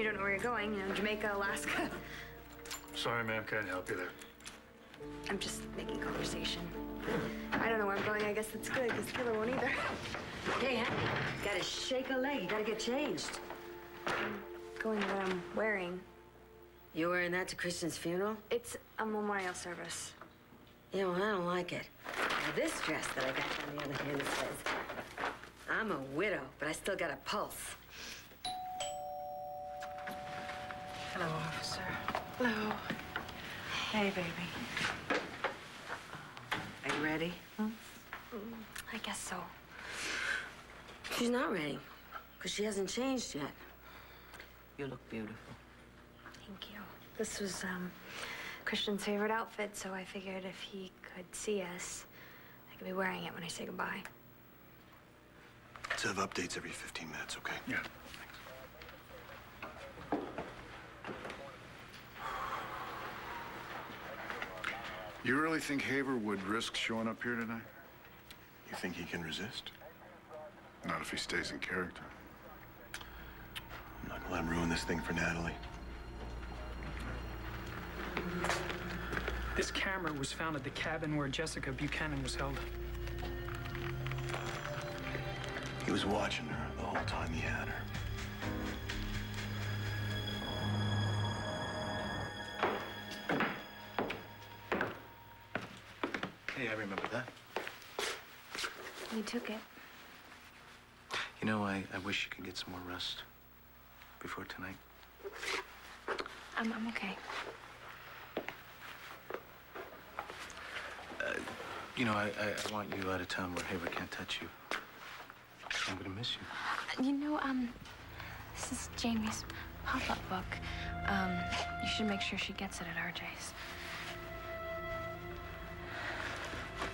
you don't know where you're going, Jamaica, Alaska. Sorry, ma'am, can't help you there. I'm just making conversation. I don't know where I'm going. I guess that's good, because Killer won't either. Hey, honey, gotta shake a leg. You gotta get changed. I'm going what I'm wearing. You wearing that to Cristian's funeral? It's a memorial service. Yeah, well, I don't like it. Now, this dress that I got, on the other hand, it says, I'm a widow, but I still got a pulse. Hello, officer. Hello. Hey, baby. Are you ready? I guess so. She's not ready, because she hasn't changed yet. You look beautiful. Thank you. This was, Christian's favorite outfit, so I figured if he could see us, I could be wearing it when I say goodbye. Let's have updates every 15 minutes, okay? Yeah. You really think Haver would risk showing up here tonight? You think he can resist? Not if he stays in character. I'm not gonna let him ruin this thing for Natalie. This camera was found at the cabin where Jessica Buchanan was held. He was watching her the whole time he had her. Hey, I remember that. You took it. You know, I wish you could get some more rest before tonight. I'm okay. You know, I want you out of town where Haver can't touch you. I'm gonna miss you. This is Jamie's pop-up book. You should make sure she gets it at RJ's.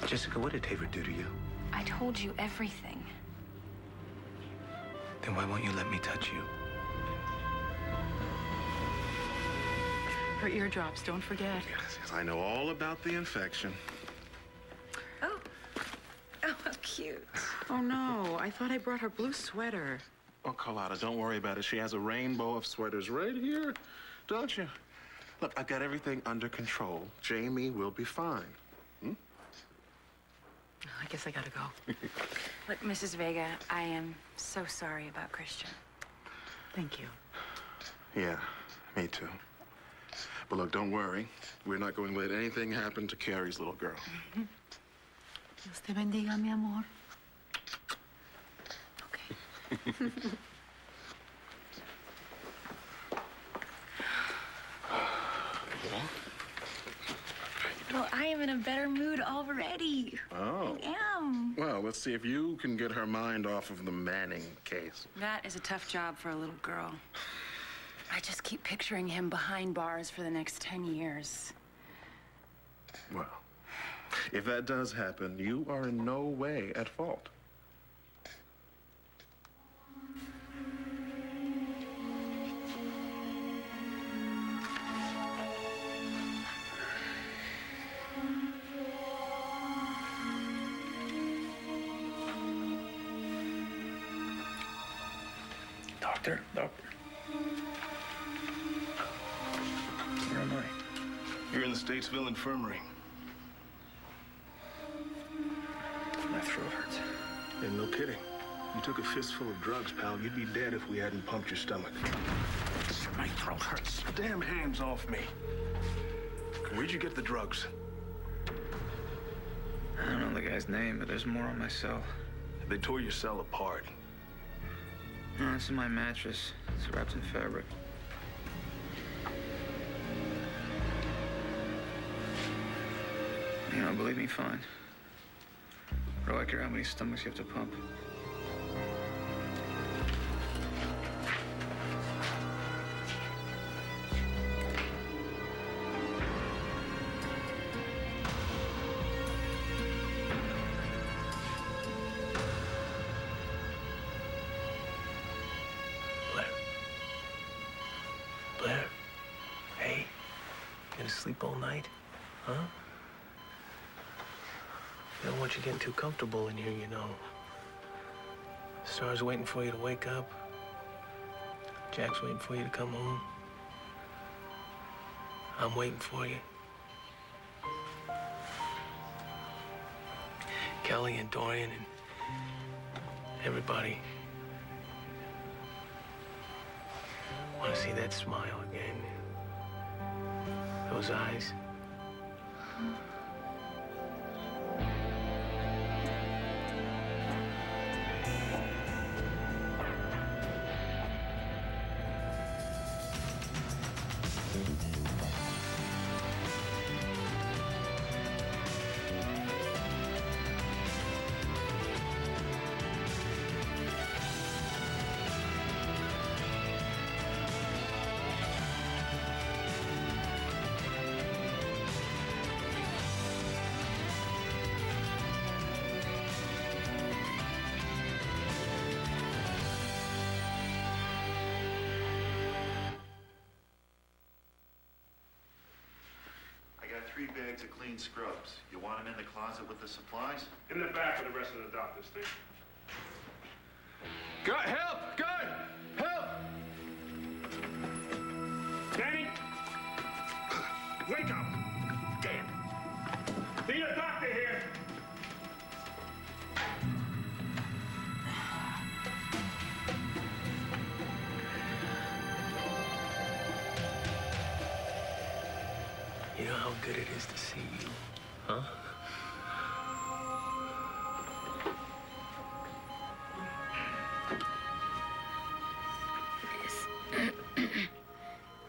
Jessica, what did Haver do to you? I told you everything. Then why won't you let me touch you? Her eardrops, don't forget. Yes, I know all about the infection. Oh, how cute. Oh, no, I thought I brought her blue sweater. Oh, Carlotta, don't worry about it. She has a rainbow of sweaters right here, don't you? Look, I've got everything under control. Jamie will be fine. I guess I gotta go. Look, Mrs. Vega, I am so sorry about Cristian. Thank you. Yeah, me too. But look, don't worry. We're not going to let anything happen to Carrie's little girl. Dios te bendiga, mi amor. Okay. Well, I am in a better mood already. Oh. I am. Well, let's see if you can get her mind off of the Manning case. That is a tough job for a little girl. I just keep picturing him behind bars for the next 10 years. Well, if that does happen, you are in no way at fault. Doctor. Where am I? You're in the Statesville infirmary. My throat hurts. And no kidding. You took a fistful of drugs, pal. You'd be dead if we hadn't pumped your stomach. My throat hurts. Damn hands off me. Where'd you get the drugs? I don't know the guy's name, but there's more on my cell. They tore your cell apart. No, this is my mattress. It's wrapped in fabric. You don't believe me? Fine. But I care how many stomachs you have to pump. Blair? Hey? Gonna sleep all night? Huh? I don't want you getting too comfortable in here, you know. Stars waiting for you to wake up. Jack's waiting for you to come home. I'm waiting for you. Kelly and Dorian and everybody want to see that smile again. Those eyes. Three bags of clean scrubs. You want them in the closet with the supplies? In the back with the rest of the doctor's thing. Go, help! Go! Help! Danny! Wake up! Damn! Need a doctor here! You know how good it is to see you, huh?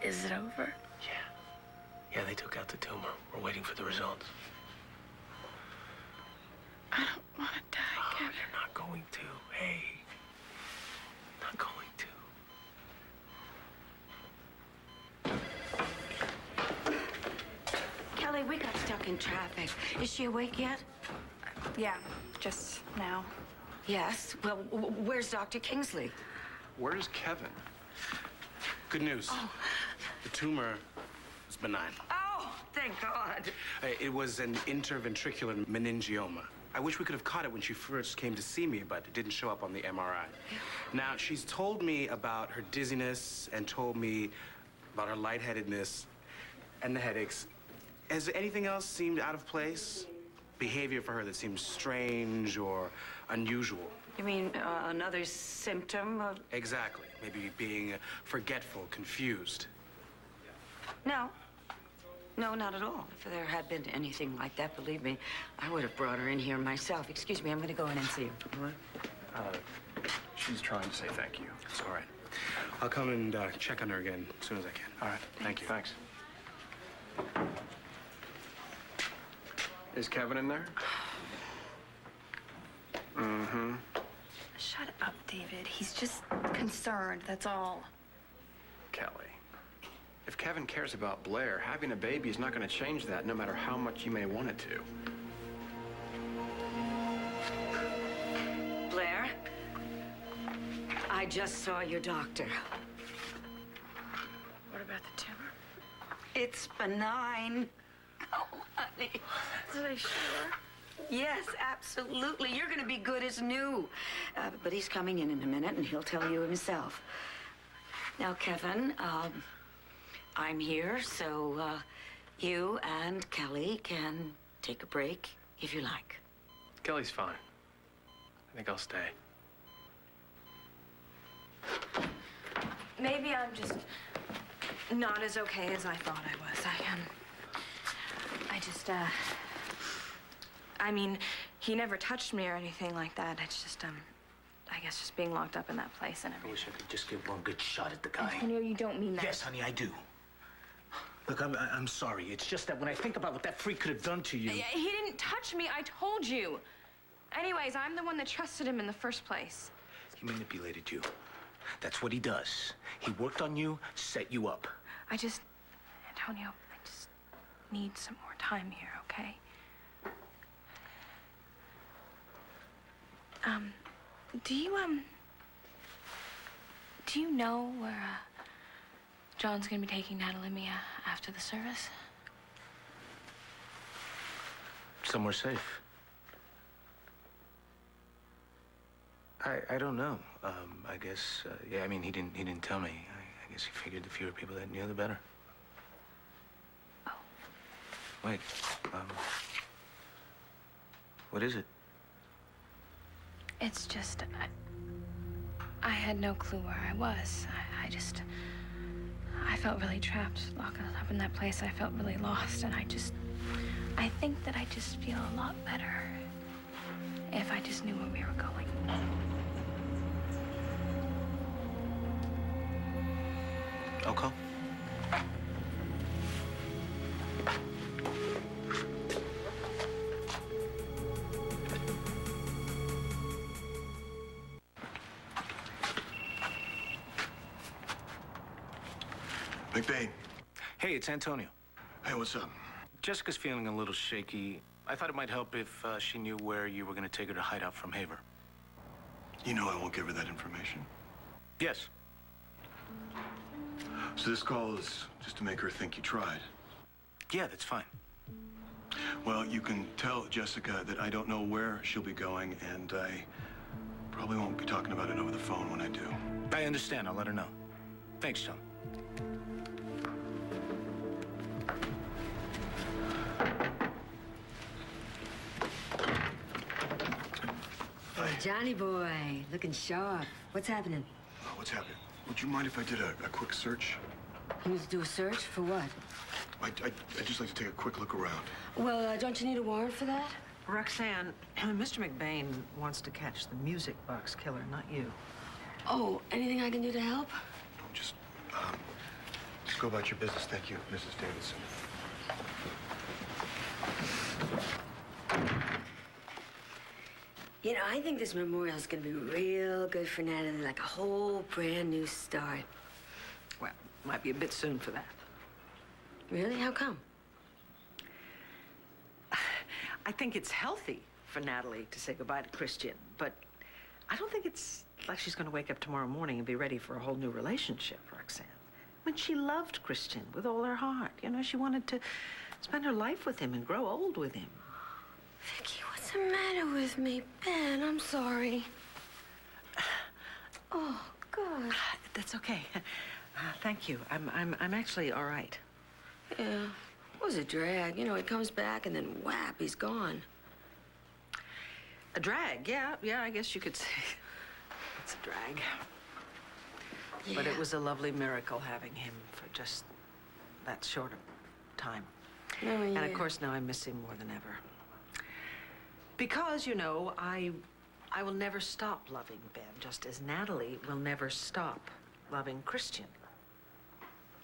Is it over? Yeah, they took out the tumor. We're waiting for the results. I don't want to die, Kevin. You're not going to. Hey. Not going to. Kelly, we got stuck in traffic. Is she awake yet? Yeah, just now. Yes. Well, where's Dr. Kingsley? Where's Kevin? Good news. Oh. The tumor is benign. Oh, thank God. It was an interventricular meningioma. I wish we could have caught it when she first came to see me, but it didn't show up on the MRI. Now, she's told me about her dizziness and told me about her lightheadedness and the headaches. Has anything else seemed out of place? Behavior for her that seems strange or unusual? You mean another symptom of... Exactly. Maybe being forgetful, confused. No. No, not at all. If there had been anything like that, believe me, I would have brought her in here myself. Excuse me, I'm going to go in and see her. All right? She's trying to say thank you. It's all right. I'll come and check on her again as soon as I can. All right, thank you. Thanks. Is Kevin in there? Mm-hmm. Shut up, David. He's just concerned, that's all. Kelly, if Kevin cares about Blair, having a baby is not going to change that, no matter how much you may want it to. Blair, I just saw your doctor. What about the tumor? It's benign. Oh, honey. Are they sure? Yes, absolutely. You're going to be good as new. But he's coming in a minute, and he'll tell you himself. Now, Kevin, I'm here, so you and Kelly can take a break if you like. Kelly's fine. I think I'll stay. Maybe I'm just not as okay as I thought I was. I mean, he never touched me or anything like that. It's just, I guess just being locked up in that place and I everything. wish I could just get one good shot at the guy. Antonio, you don't mean that. Yes, honey, I do. Look, I'm sorry. It's just that when I think about what that freak could have done to you... He didn't touch me, I told you. Anyways, I'm the one that trusted him in the first place. He manipulated you. That's what he does. He worked on you, set you up. Antonio, I just need some more time here, okay? Do you know where, John's gonna be taking Natalie Mia after the service? Somewhere safe. I don't know. I guess, yeah, I mean, he didn't tell me. I guess he figured the fewer people that knew, the better. Oh. Wait, what is it? It's just, I had no clue where I was. I felt really trapped, locked up in that place. I felt really lost, and I think that I just feel a lot better if I just knew where we were going. Okay. McBain. Hey, it's Antonio. Hey, what's up? Jessica's feeling a little shaky. I thought it might help if she knew where you were going to take her to hide out from Haver. You know I won't give her that information. Yes. So this call is just to make her think you tried. Yeah, that's fine. Well, you can tell Jessica that I don't know where she'll be going, and I probably won't be talking about it over the phone when I do. I understand. I'll let her know. Thanks, John. Johnny boy, looking sharp. What's happening? What's happening? Would you mind if I did a quick search? You need to do a search? For what? I'd just like to take a quick look around. Well, don't you need a warrant for that? Roxanne, Mr. McBain wants to catch the music box killer, not you. Oh, anything I can do to help? No, just go about your business. Thank you, Mrs. Davidson. You know, I think this memorial is going to be real good for Natalie, like a whole brand new start. Well, might be a bit soon for that. Really? How come? I think it's healthy for Natalie to say goodbye to Cristian, but I don't think it's like she's going to wake up tomorrow morning and be ready for a whole new relationship, Roxanne. I mean, she loved Cristian with all her heart. You know, she wanted to spend her life with him and grow old with him. Vicky, what's the matter with me? Ben, I'm sorry. Oh, God. That's okay. Thank you. I'm actually all right. Yeah, it was a drag. You know, he comes back and then whap, he's gone. A drag? Yeah, I guess you could say it's a drag. Yeah. But it was a lovely miracle having him for just that short a time. Oh, yeah. And of course now I miss him more than ever. Because, you know, I will never stop loving Ben, just as Natalie will never stop loving Cristian.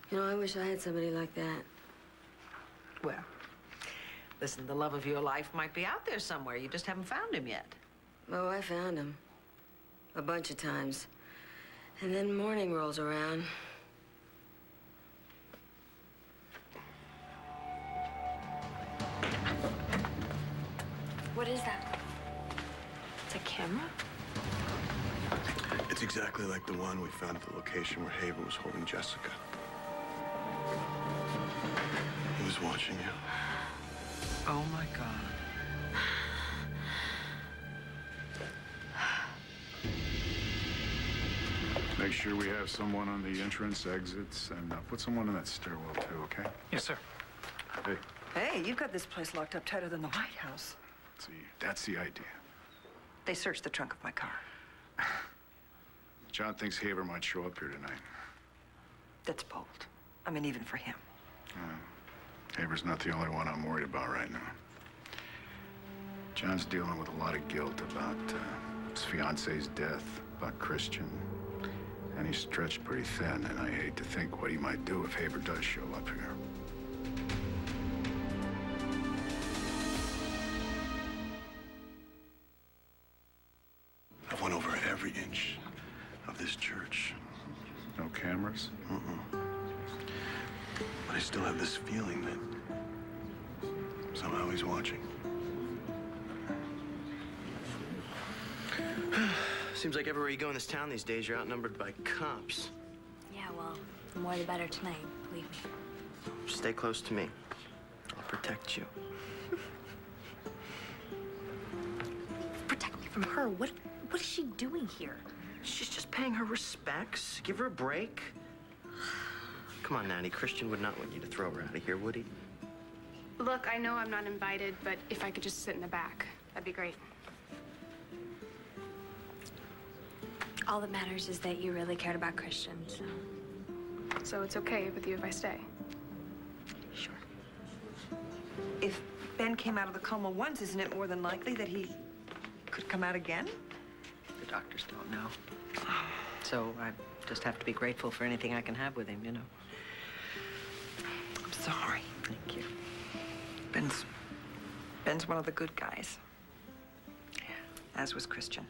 You know, I wish I had somebody like that. Well, listen, the love of your life might be out there somewhere. You just haven't found him yet. Oh, I found him. A bunch of times. And then morning rolls around. What is that? It's a camera? It's exactly like the one we found at the location where Haver was holding Jessica. He was watching you. Oh, my God. Make sure we have someone on the entrance exits, and put someone in that stairwell, too, okay? Yes, sir. Hey, Hey, you've got this place locked up tighter than the White House. see, that's the idea. They searched the trunk of my car. John thinks Haver might show up here tonight. That's bold. I mean, even for him. Haver's not the only one I'm worried about right now. John's dealing with a lot of guilt about his fiance's death, about Cristian. And he's stretched pretty thin, and I hate to think what he might do if Haver does show up here. I've went over every inch of this church. No cameras? But I still have this feeling that somehow he's watching. Seems like everywhere you go in this town these days, you're outnumbered by cops. Yeah, well, the more the better tonight, believe me. Stay close to me. I'll protect you. Protect me from her. What is she doing here? She's just paying her respects. Give her a break. Come on, Nanny. Cristian would not want you to throw her out of here, would he? Look, I know I'm not invited, but if I could just sit in the back, that'd be great. All that matters is that you really cared about Cristian, so. So it's okay with you if I stay? Sure. If Ben came out of the coma once, isn't it more than likely that he could come out again? The doctors don't know. So I just have to be grateful for anything I can have with him, you know. I'm sorry. Thank you. Ben's one of the good guys. Yeah. As was Cristian.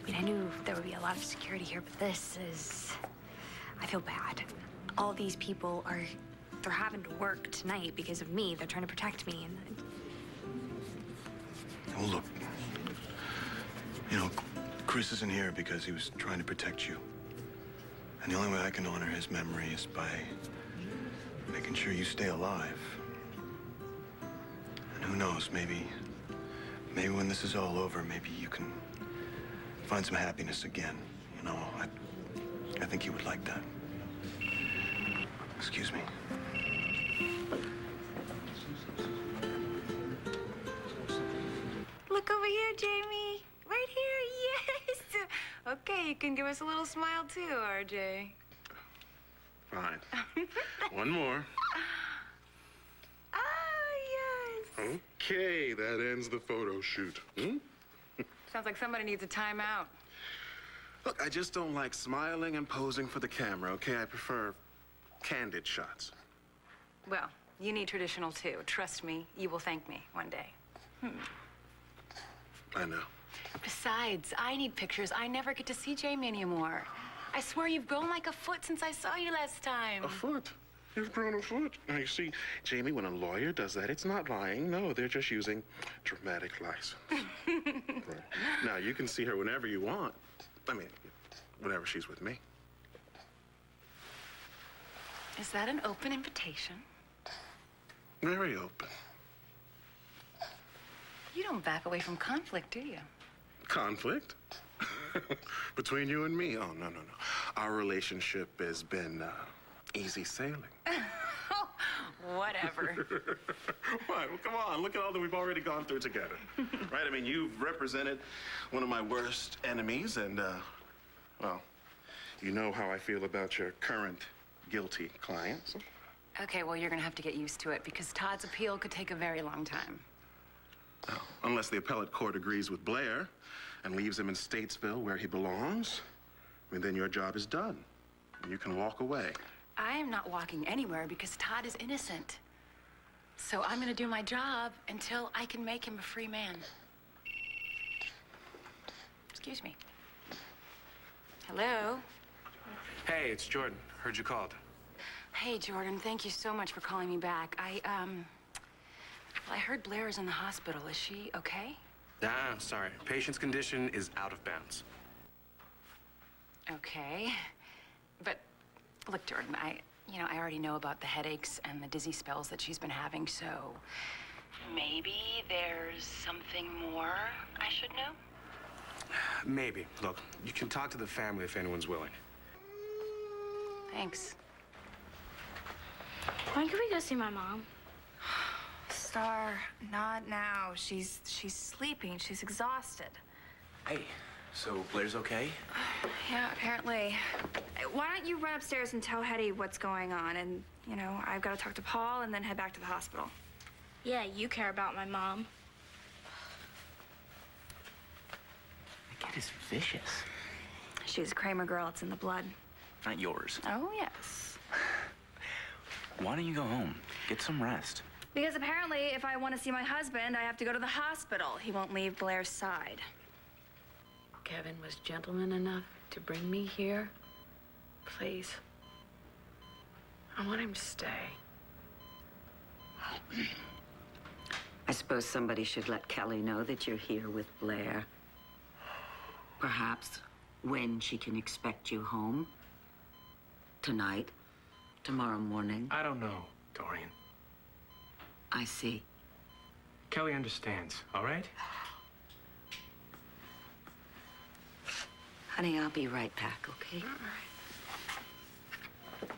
I mean, I knew there would be a lot of security here, but this is... I feel bad. All these people they're having to work tonight because of me. They're trying to protect me, and... Oh, look. You know, Chris isn't here because he was trying to protect you. And the only way I can honor his memory is by making sure you stay alive. And who knows, maybe when this is all over, maybe you can find some happiness again. You know, I think you would like that. Excuse me. Look over here, Jamie. Right here, yes. Okay, you can give us a little smile too, RJ. Fine. One more. Yes. Okay, that ends the photo shoot. Sounds like somebody needs a timeout. Look, I just don't like smiling and posing for the camera, okay? I prefer candid shots. Well, you need traditional too. Trust me, you will thank me one day. I know. Besides, I need pictures. I never get to see Jamie anymore. I swear you've grown like a foot since I saw you last time. A foot? You've grown a foot. Now, you see, Jamie, when a lawyer does that, it's not lying. No, they're just using dramatic license. Right. Now, you can see her whenever you want. I mean, whenever she's with me. Is that an open invitation? Very open. You don't back away from conflict, do you? Conflict? Between you and me? Oh, no, no, no. Our relationship has been easy sailing. Whatever. What? Well, come on. Look at all that we've already gone through together. Right? I mean, you've represented one of my worst enemies, and, well, you know how I feel about your current guilty clients. Okay, well, you're gonna have to get used to it because Todd's appeal could take a very long time. Oh, unless the appellate court agrees with Blair and leaves him in Statesville where he belongs, I mean, then your job is done. And you can walk away. I am not walking anywhere because Todd is innocent. So I'm gonna do my job until I can make him a free man. Excuse me. Hello? Hey, it's Jordan. Heard you called. Hey, Jordan, thank you so much for calling me back. I heard Blair is in the hospital. Is she okay? Ah, sorry. Patient's condition is out of bounds. Okay. But, look, Jordan, I already know about the headaches and the dizzy spells that she's been having, so maybe there's something more I should know? Maybe. Look, you can talk to the family if anyone's willing. Thanks. When can we go see my mom? Star, not now. She's sleeping. She's exhausted. Hey, so Blair's okay? Yeah, apparently. Why don't you run upstairs and tell Hetty what's going on? And, I've got to talk to Paul and then head back to the hospital. Yeah, you care about my mom. That kid is vicious. She's a Kramer girl. It's in the blood. Not yours. Oh, yes. Why don't you go home? Get some rest. Because apparently, if I want to see my husband, I have to go to the hospital. He won't leave Blair's side. Kevin was gentleman enough to bring me here. Please. I want him to stay. I suppose somebody should let Kelly know that you're here with Blair. Perhaps when she can expect you home. Tonight, tomorrow morning. I don't know, Dorian. I see. Kelly understands, all right? Honey, I'll be right back, okay? All right.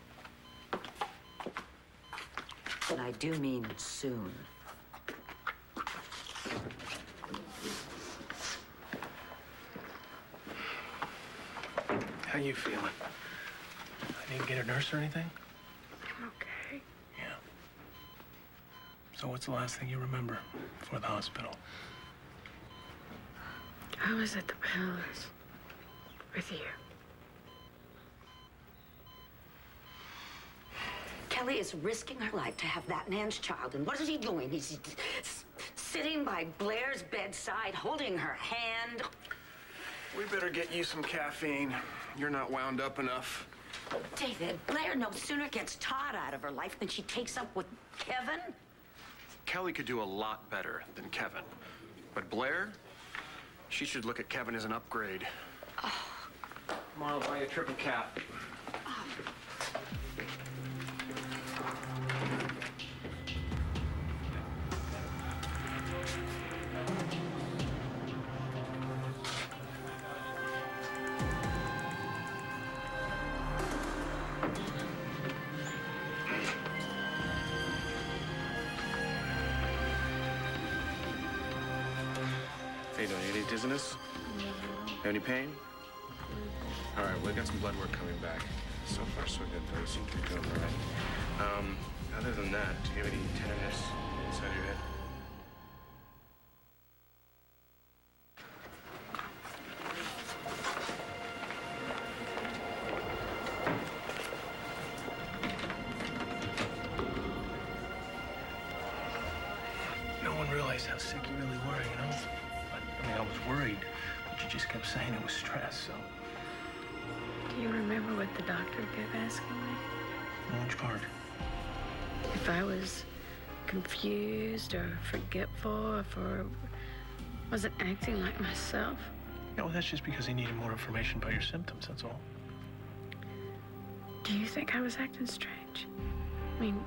And I do mean soon. How you feeling? I need to get a nurse or anything? I'm okay. Yeah. So what's the last thing you remember before the hospital? I was at the palace with you. Kelly is risking her life to have that man's child, and what is he doing? He's sitting by Blair's bedside, holding her hand. We better get you some caffeine. You're not wound up enough. David, Blair no sooner gets Todd out of her life than she takes up with Kevin. Kelly could do a lot better than Kevin. But Blair, she should look at Kevin as an upgrade. Oh. Come on, I'll buy you a triple cap. How you doing? Any dizziness? Have any pain? All right, we got some blood work coming back. So far, so good, though. You seem to be doing all right. Other than that, do you have any tenderness inside your head? No one realized how sick you really were, you know? I mean, I was worried, but you just kept saying it was stress, so... Do you remember what the doctor kept asking me? Which part? If I was confused or forgetful, if I wasn't acting like myself. Yeah, well, that's just because he needed more information about your symptoms, that's all. Do you think I was acting strange? I mean,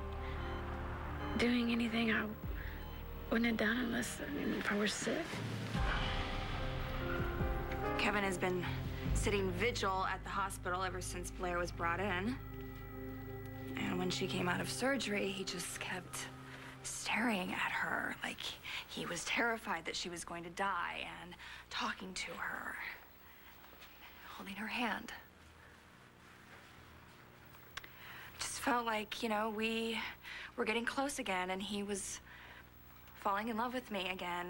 doing anything I wouldn't have done unless, if I were sick. Kevin has been sitting vigil at the hospital ever since Blair was brought in. And when she came out of surgery, he just kept staring at her like he was terrified that she was going to die and talking to her, holding her hand. It just felt like, you know, we were getting close again and he was falling in love with me again.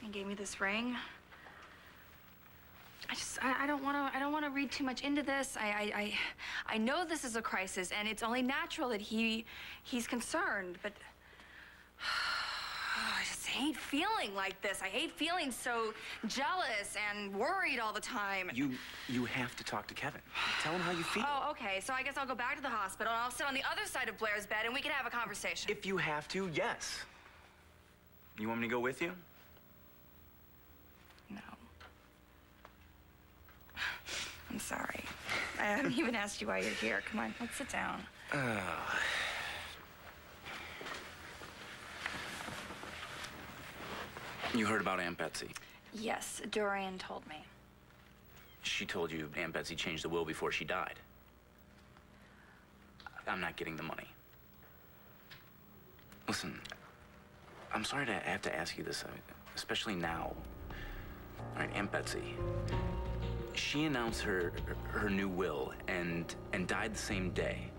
He gave me this ring. I don't want to read too much into this. I know this is a crisis, and it's only natural that he's concerned, but I just hate feeling like this. I hate feeling so jealous and worried all the time. You have to talk to Kevin. Tell him how you feel. Oh, okay. So I guess I'll go back to the hospital, and I'll sit on the other side of Blair's bed, and we can have a conversation. If you have to, yes. You want me to go with you? No. I'm sorry. I haven't even asked you why you're here. Come on, let's sit down. You heard about Aunt Betsy? Yes, Dorian told me. She told you Aunt Betsy changed the will before she died. I'm not getting the money. Listen, I'm sorry to have to ask you this, especially now. All right, Aunt Betsy. She announced her new will and died the same day.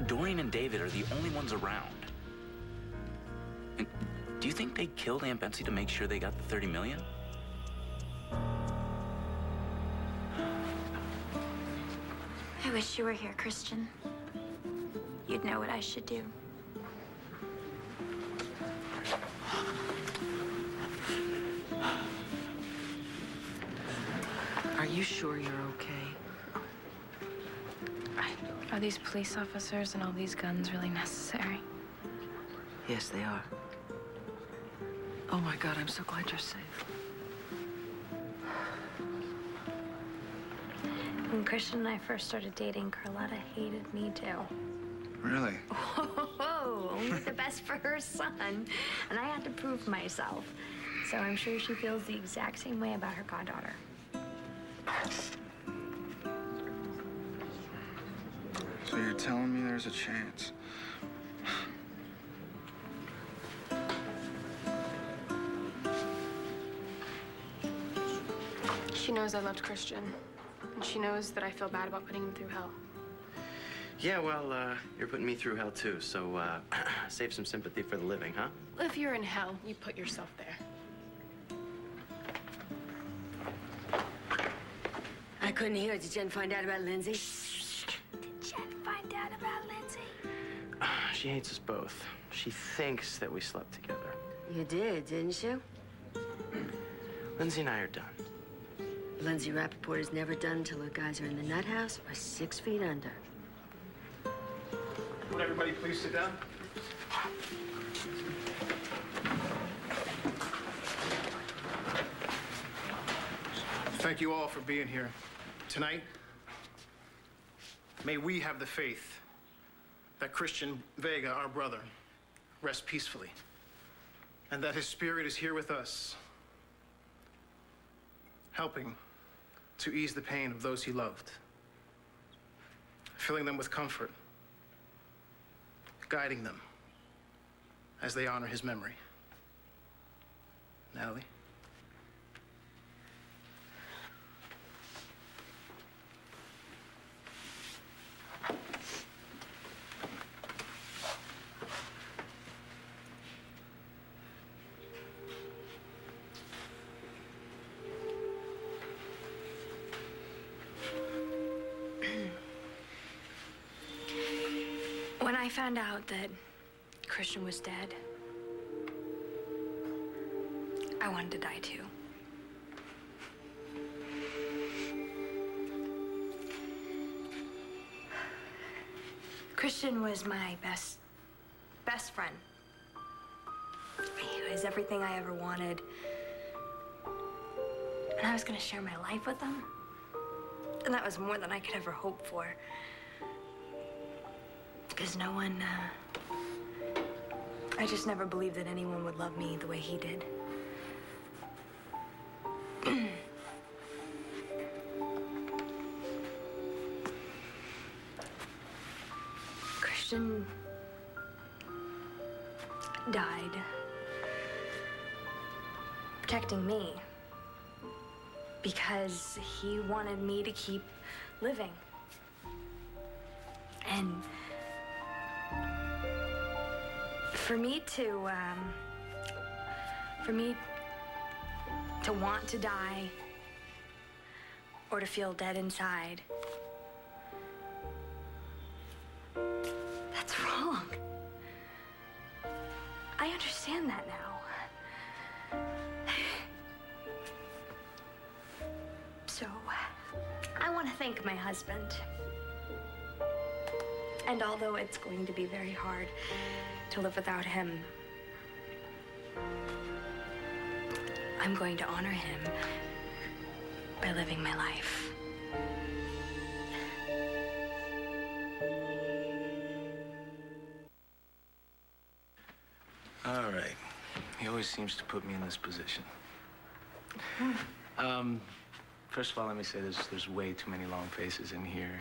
Dorian and David are the only ones around. And do you think they killed Aunt Betsy to make sure they got the 30 million? I wish you were here, Cristian. You'd know what I should do. Are you sure you're okay? Are these police officers and all these guns really necessary? Yes, they are. Oh my God, I'm so glad you're safe. When Cristian and I first started dating, Carlotta hated me too. Really? Whoa, only the best for her son. And I had to prove myself. So I'm sure she feels the exact same way about her goddaughter. So you're telling me there's a chance? She knows I loved Cristian, and she knows that I feel bad about putting him through hell. Yeah, well, you're putting me through hell too, so save some sympathy for the living, huh? If you're in hell, you put yourself there. I couldn't hear. Did Jen find out about Lindsay? Did Jen find out about Lindsay? She hates us both. She thinks that we slept together. You did, didn't you? Lindsay and I are done. Lindsay Rappaport is never done until her guys are in the nut house or 6 feet under. Would everybody please sit down? Thank you all for being here tonight. May we have the faith that Cristian Vega, our brother, rests peacefully, and that his spirit is here with us, helping to ease the pain of those he loved, filling them with comfort, guiding them as they honor his memory. Natalie? When I found out that Cristian was dead, I wanted to die too. Cristian was my best friend. He was everything I ever wanted. And I was gonna share my life with him. And that was more than I could ever hope for. Because no one, I just never believed that anyone would love me the way he did. Cristian died protecting me because he wanted me to keep living. And for me to want to die or to feel dead inside, that's wrong. I understand that now. So, I want to thank my husband. And although it's going to be very hard to live without him, I'm going to honor him by living my life. All right. He always seems to put me in this position. First of all, let me say there's way too many long faces in here.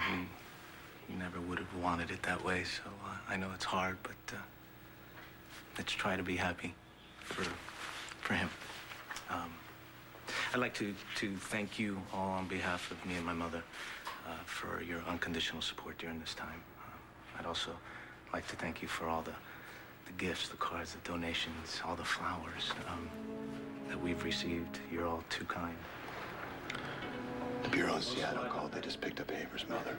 He never would have wanted it that way, so I know it's hard, but let's try to be happy for him. I'd like to thank you all on behalf of me and my mother for your unconditional support during this time. I'd also like to thank you for all the gifts, the cards, the donations, all the flowers that we've received. You're all too kind. The Bureau in Seattle called. They just picked up Haver's mother.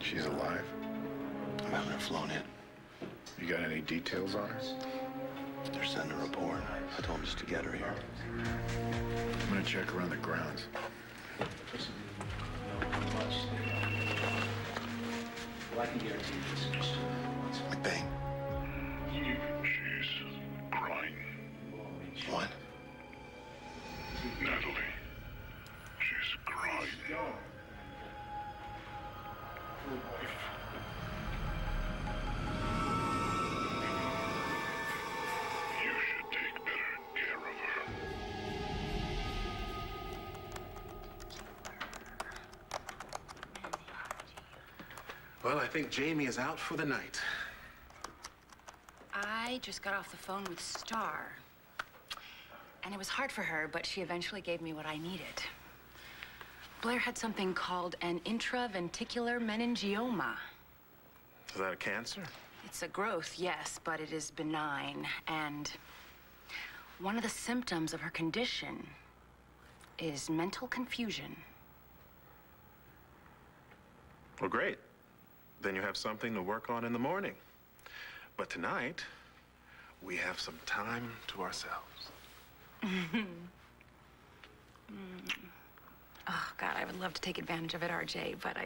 She's alive? I'm having her flown in. You got any details on her? They're sending a report. I told them just to get her here. I'm gonna check around the grounds. Well, I can guarantee you this, Cristian. McBain. She's crying. What? Natalie. She's crying. You should take better care of her. Well, I think Jamie is out for the night. I just got off the phone with Star. And it was hard for her, but she eventually gave me what I needed. Blair had something called an intraventicular meningioma. Is that a cancer? It's a growth, yes, but it is benign. And one of the symptoms of her condition is mental confusion. Well, great. Then you have something to work on in the morning. But tonight, we have some time to ourselves. Oh, God, I would love to take advantage of it, RJ, but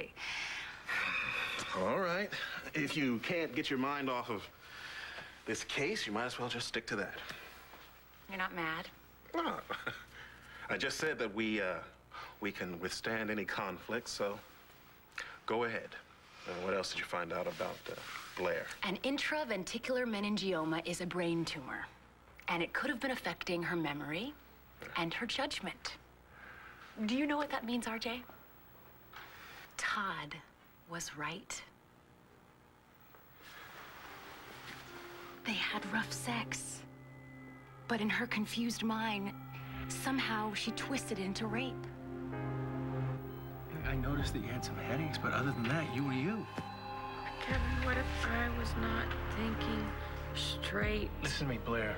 All right. If you can't get your mind off of this case, you might as well just stick to that. You're not mad? No. I just said that we can withstand any conflict, so go ahead. What else did you find out about Blair? An intraventicular meningioma is a brain tumor, and it could have been affecting her memory and her judgment. Do you know what that means, RJ? Todd was right. They had rough sex, but in her confused mind, somehow she twisted it into rape. I noticed that you had some headaches, but other than that, you were you. Kevin, what if I was not thinking straight? Listen to me, Blair.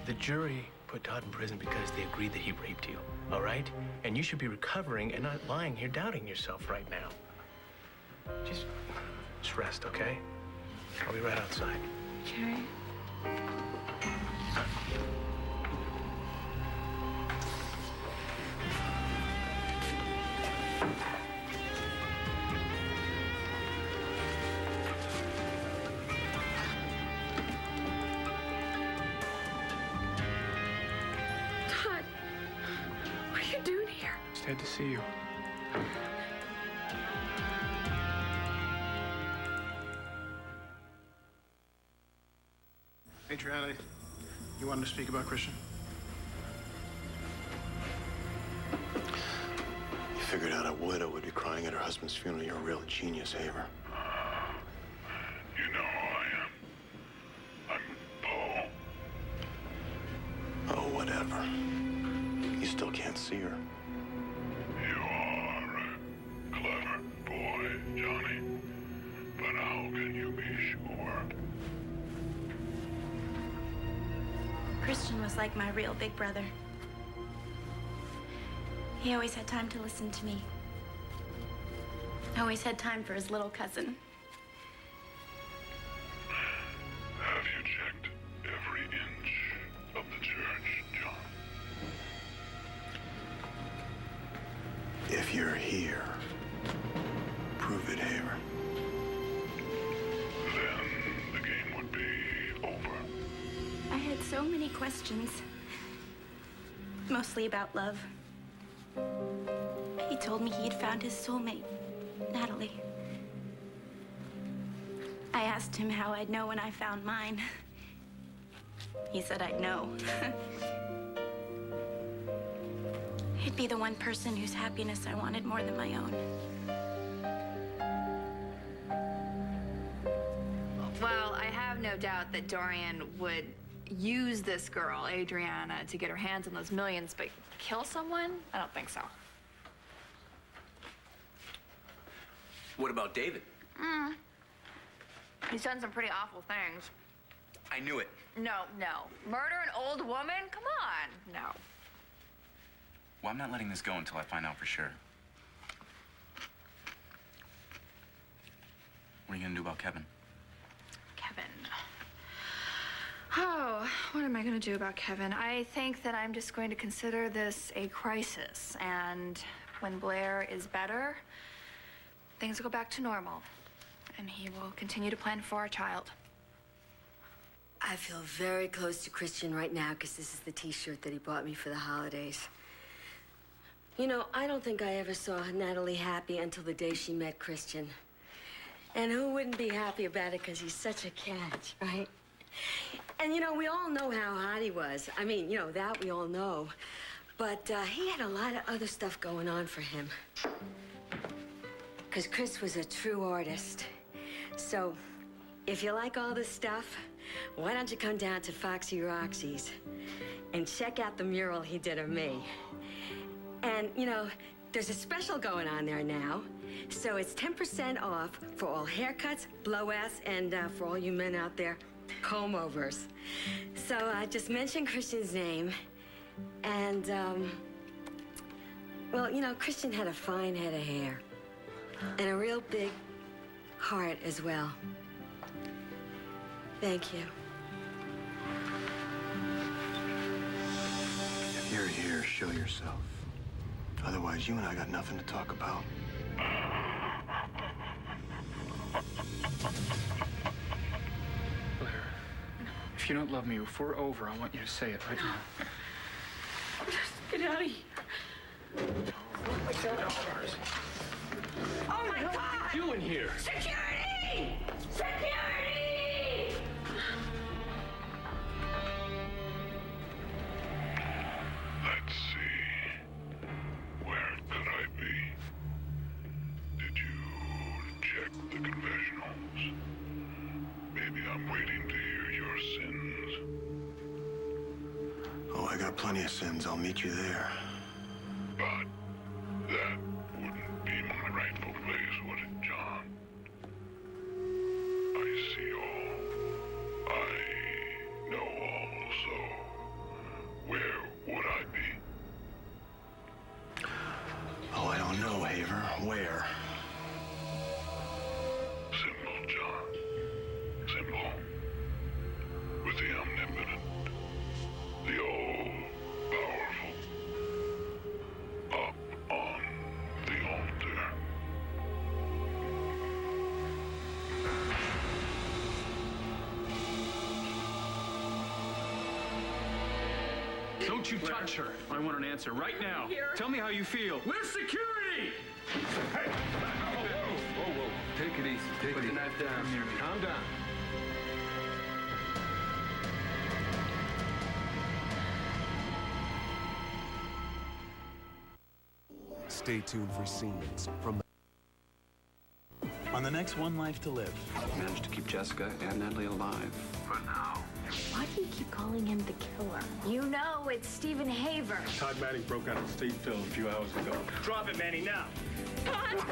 The jury put Todd in prison because they agreed that he raped you, all right? And you should be recovering and not lying here doubting yourself right now. Just rest, okay? I'll be right outside. Okay. Todd, what are you doing here? Just had to see you. Adriana, you wanted to speak about Cristian? You figured out a widow would be crying at her husband's funeral. You're a real genius, Haver. You know who I am. I'm Paul. Oh, whatever. You still can't see her. You are a clever boy, Johnny. But how can you be sure? Cristian was like my real big brother. He always had time to listen to me. Always had time for his little cousin. Have you checked every inch of the church, John? If you're here, prove it, Haver. Then the game would be over. I had so many questions. Mostly about love. He told me he'd found his soulmate, Natalie. I asked him how I'd know when I found mine. He said I'd know. He'd be the one person whose happiness I wanted more than my own. Well, I have no doubt that Dorian would use this girl, Adriana, to get her hands on those millions, but kill someone? I don't think so. What about David? He's done some pretty awful things. I knew it. No. Murder an old woman? Come on. No. Well, I'm not letting this go until I find out for sure. What are you gonna do about Kevin? Kevin. Oh, what am I going to do about Kevin? I think that I'm just going to consider this a crisis. And when Blair is better, things will go back to normal. And he will continue to plan for our child. I feel very close to Cristian right now because this is the t-shirt that he bought me for the holidays. You know, I don't think I ever saw Natalie happy until the day she met Cristian. And who wouldn't be happy about it because he's such a catch, right? And, you know, we all know how hot he was. I mean, you know, that we all know. But he had a lot of other stuff going on for him. Because Chris was a true artist. So, if you like all this stuff, why don't you come down to Foxy Roxy's and check out the mural he did of me. And, you know, there's a special going on there now. So it's 10% off for all haircuts, blowouts, and for all you men out there, comb-overs. So just mention Cristian's name. And, well, you know, Cristian had a fine head of hair. And a real big heart as well. Thank you. If you're here, show yourself. Otherwise, you and I got nothing to talk about. Blair, if you don't love me, if we're over, I want you to say it right now. Just get out of here. Oh my God! What are you doing here? Security! Security! Let's see. Where could I be? Did you check the confessionals? Maybe I'm waiting to hear your sins. Oh, I got plenty of sins. I'll meet you there. But that wouldn't be my rightful place, would it, John? I see all. I know all, so where would I be? Oh, I don't know, Haver. Where? Simple, John. Simple. With the omnipotent, the all-powerful, up on the altar. Don't you touch her. I want an answer right now. Tell me how you feel. Where's security? Hey! Whoa. Take it easy. Put the knife down. Calm down. Stay tuned for scenes from on the next One Life to Live. Managed to keep Jessica and Natalie alive. For now. Why do you keep calling him the killer? You know it's Stephen Haver. Todd Manning broke out of Statesville a few hours ago. Drop it, Manny, now. Todd!